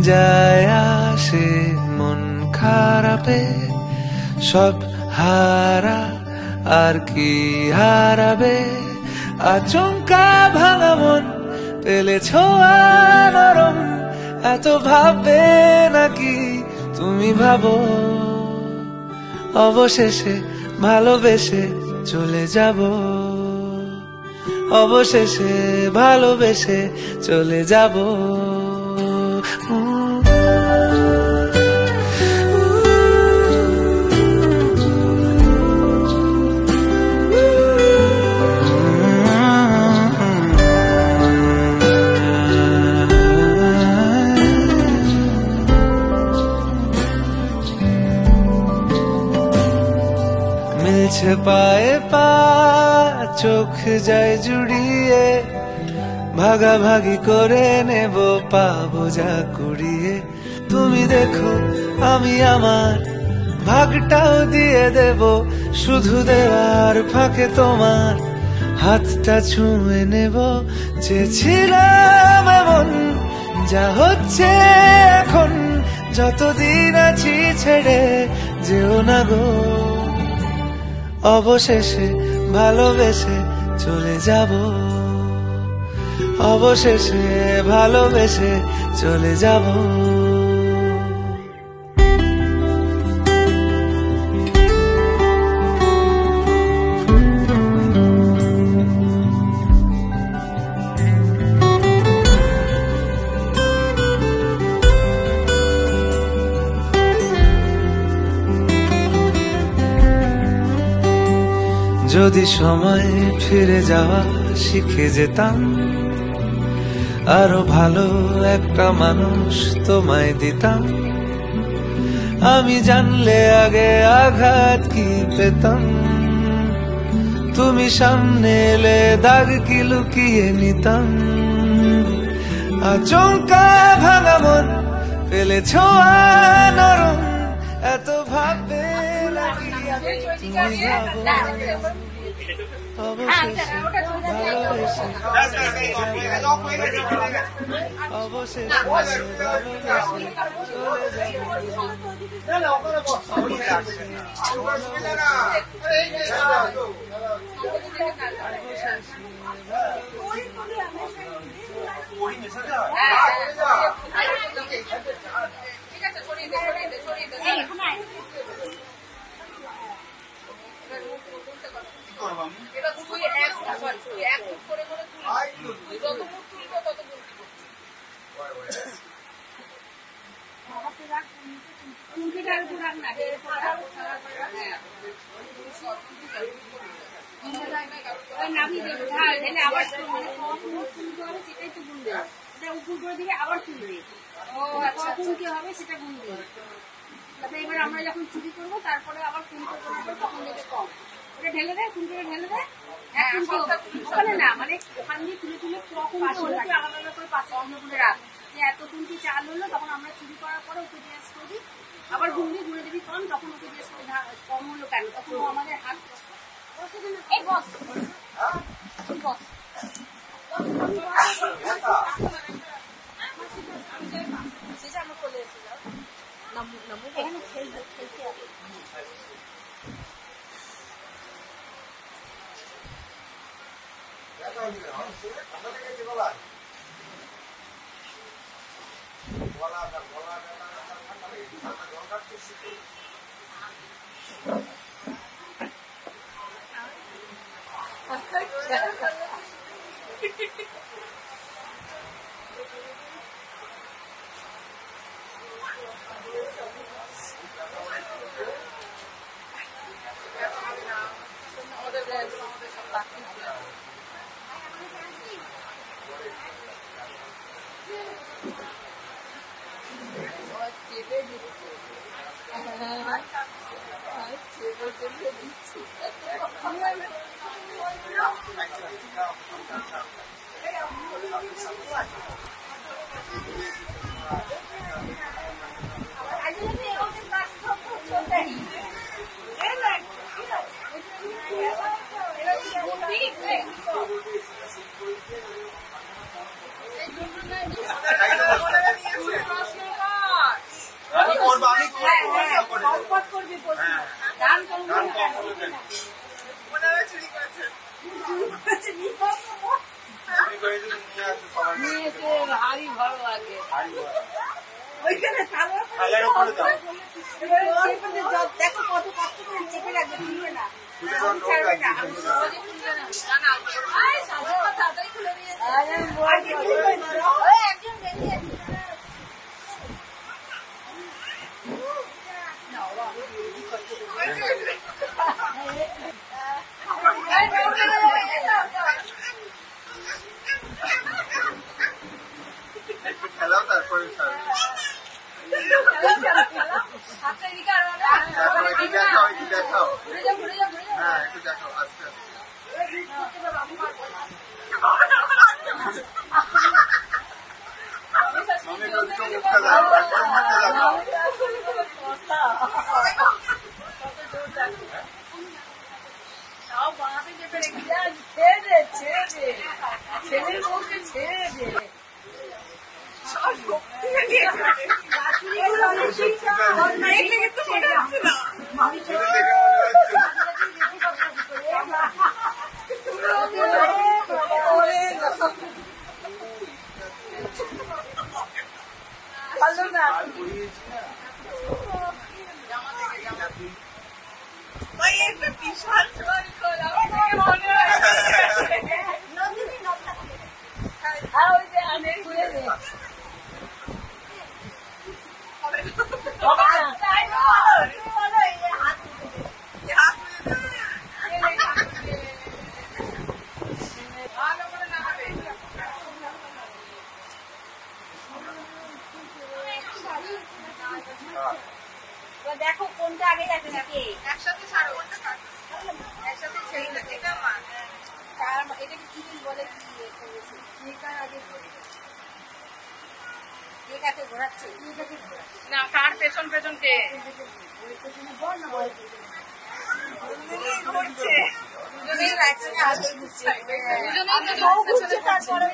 যায় আসে মন খারাপে, সব হারা আর কি হারাবে, আচমকা ভাঙা মন পেলে ছোঁয়া নরম, এত ভাববে নাকি তুমি ভাবো, অবশেষে ভালোবেসে চলে যাব, অবশেষে ভালোবেসে চলে যাব। মিলছে পায়ে পা, চোখ যায় জুড়িয়ে, ভাগাভাগি করে নেব পাবো যা কুড়িয়ে। তুমি দেখো আমি আমার ভাগটাও দিয়ে দেব, শুধু দেওয়ার ফাঁকে তোমার হাতটা ছুঁয়ে নেব। চেয়েছিলাম এমন, যা হচ্ছে এখন, যতদিন আছি ছেড়ে যেও না গো, অবশেষে ভালোবেসে চলে যাব, অবশেষে ভালোবেসে চলে যাব। যদি সময় ফিরে যাওয়া শিখে যেতাম, আরো ভালো একটা মানুষ তোমায় দিতাম, আমি জানলে আগে আঘাত কি পেতাম, তুমি সামনে এলে দাগ কি লুকিয়ে নিতাম, আচমকা ভাঙা মন পেলে ছোঁয়া নরম, এত ভাববে নাকি তুমি ভাবো, অবশেষে ভালোবেসে অবশেষে এবার আমরা যখন চুরি করবো তারপরে আবার ফোন করবো না, তখন দেবে কম, ওটা ঢেলে দেয়, ফোন করে ঢেলে দেয়। ওখানে না মানে ওখান দিয়ে তুলে তুলে আলাদা আলাদা করে পাশে অন্য করে রাখ, যে এত কুন্তি চাল হলো, তখন আমরা চুরি করার পরে ওকে জিজ্ঞেস করি, আবার ঘুরবি ঘুরে দিবি কম, তখন ওকে জিজ্ঞেস করি কম হলো কেন, তখন আমাদের হাত সেটা আমরা চলে এসেছিলাম এখানে খেলতে হবে। ওইখানে থালার উপরে দাও। দেখো কত কষ্ট করে চেপে রাখবে, তুলবে না। একটু খেলাও তারপরে ছাড়বে। দেখাও একটু দেখাও। হ্যাঁ একটু দেখাও আস্তে আস্তে। আমি একটু মুখটা দেখাও, একদম মুখটা দেখাও। ছেলের বউকে ছেড়ে দে। সেটা দেখে মনে হচ্ছে আর পরিয়েছি না। দেখো কোনটা আগে যাবে নাকি একসাথে ছাড়ো, একসাথে ছেড়ে দেবে। এটাকে কি বলে, কি আগে এটাকে ঘোরাচ্ছে, না কার পেছন পেছন কে ঘুরছে, দুজনেই রাখছে আগে ঘুরছে, দুজনেই তো ঘুরছে। তারপরে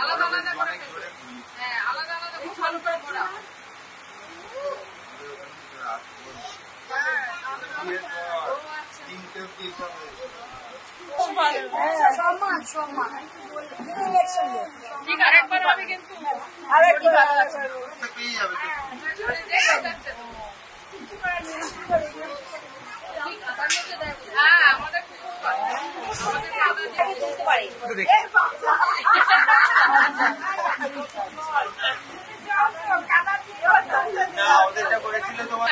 আলাদা আলাদা করে, হ্যাঁ আলাদা আলাদা খুব ভালো করে ঘোরা। ঠিক আরেকবার হবে কিন্তু পেয়ে যাবে। হ্যাঁ আমাদের না ওদেরটা করেছিল তোমার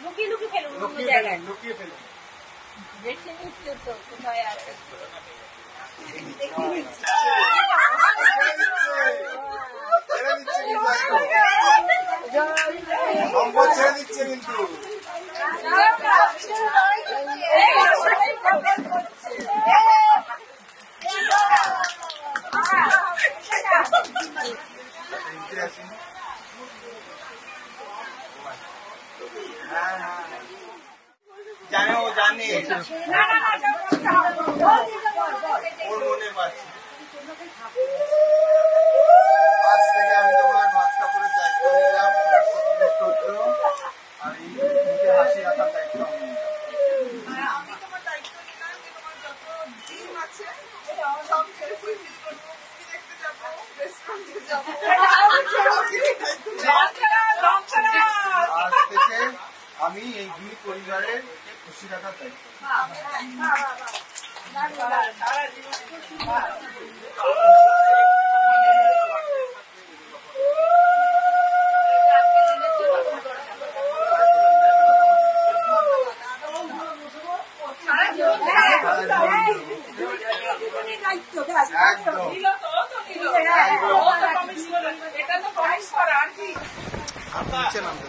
লুকিয়ে লুকিয়ে ফেলুন, লুকিয়ে ফেলুন। দেখে নিচ্ছে তো কোথায় আছে। ছেড়ে দিচ্ছে কিন্তু জানে, ও জানে ওর মনে পাচ্ছে। আজ থেকে আমি তোমার ভাত কাপড়ের দায়িত্ব নিলাম, আর এই মুখে হাসি রাখার দায়িত্ব আমি নিলাম। আমি তোমার দায়িত্ব নিলাম যে তোমার যত জিম আছে সব ছেড়ে ফুলফিল করবো, মুভি দেখতে যাবো, রেস্টুরেন্টে যাবো। আজ থেকে আমি এই দুই পরিবারের খুশি রাখার দায়িত্ব। সারা জীবনে একদম এটা তো প্রমিস করা আর কি। নিচে নামতে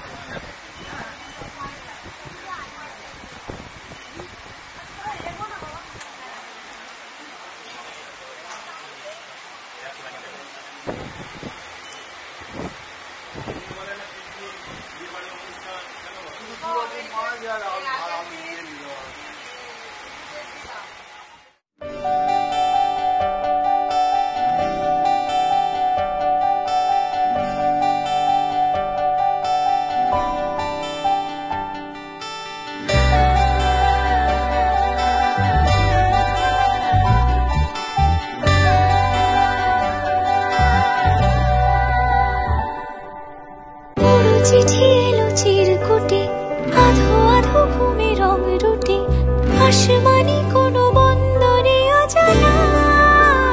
আসমানি কোনো বন্দরে অজানায়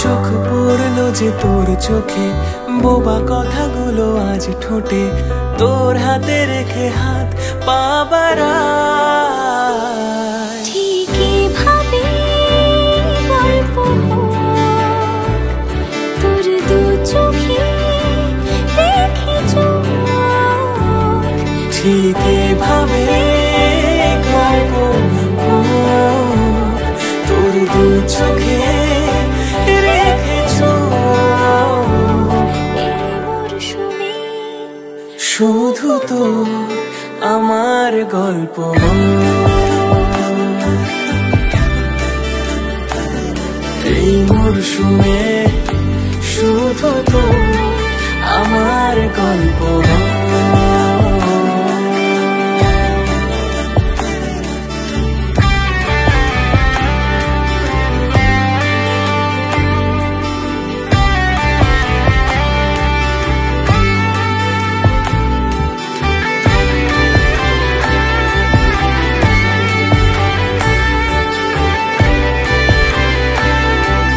চোখ পড়লো যে তোর চোখে, বোবা কথাগুলো আজ ঠোঁটে, তোর হাতে রেখে হাত পা বাড়ায়। ঠিক এভাবে গল্প হোক, তোর দু চোখে রেখে চোখ। ঠিক এভাবে গল্প হোক, তোর দু চোখে রেখে চোখ। এই মরশুমে শুধু তো আমার গল্প, এই মরশুমে শুধু তো আমার গল্প।